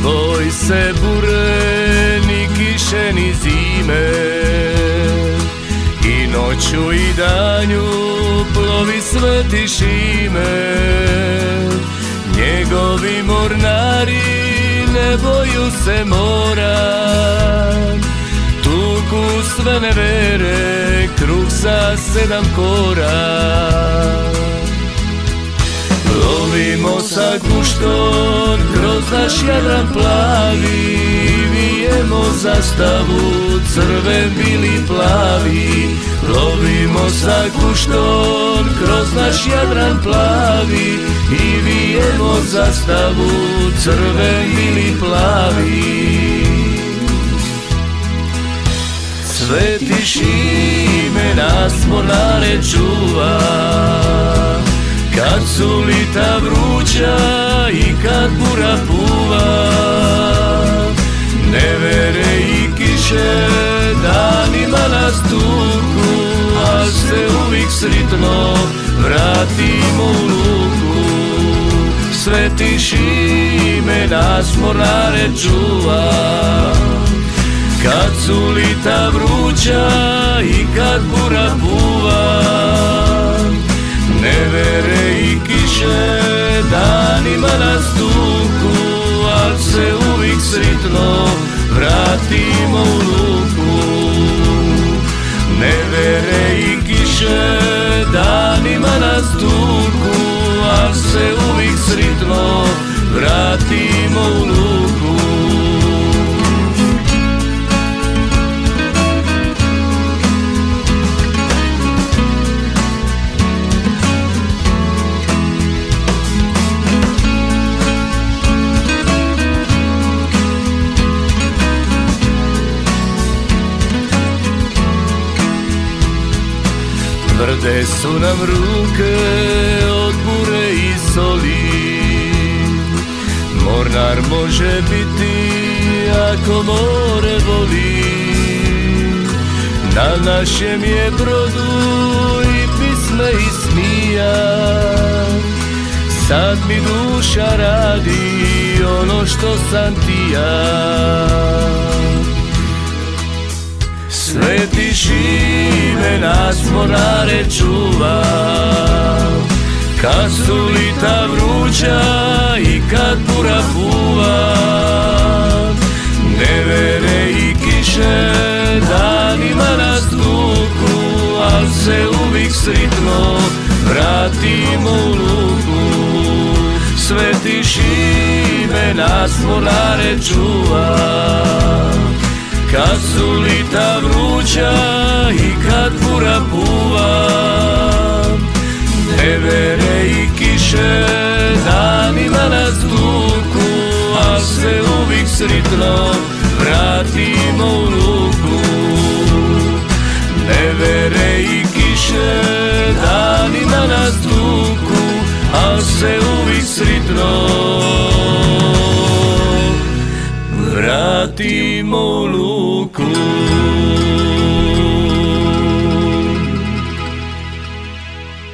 boj se bure, ni kiše, ni zime, i noću i danju plovi sve tišime. Njegovi mornari ne boju se mora, tuku sve nevere, kruh sa 7 kora. Lovimo sa guštom kroz naš Jadran plavi, vijemo zastavu crven, bili, plavi. Lovimo sa guštom kroz naš Jadran plavi i vijemo zastavu crven, bili, plavi. Sveti Šime nas mornare čuva, kad su lita vruća i kad bura puva. Nevere i kiše danima nas tuku, a se uvijek sritno vratimo u luku. Sveti Šime nas mornare čuva, kad su lita vruća i kad bura puva. Nevere i kiše danima nas tuku, al se uvijek sritno vratimo u luku. Nevere i kiše danima nas tuku, al se uvijek sritno vratimo u luku. Tvrde su nam ruke od bure i soli, mornar može biti ako more voli. Na našem je brodu i pisme i smija, sad mi duša radi ono što sam ti ja. Sveti Šime nas mornare čuva, kad su lita vruća i kad bura puva. Nevere i kiše danima nas tuku, al se uvijek sritno vratimo u luku. Sveti Šime nas mornare čuva, kad su lita vruća i kad bura puva. Nevere i kiše danima nas tuku, a se uvijek sritno vratimo u luku. Nevere i kiše danima nas tuku, a se uvijek sritno vratimo u luku.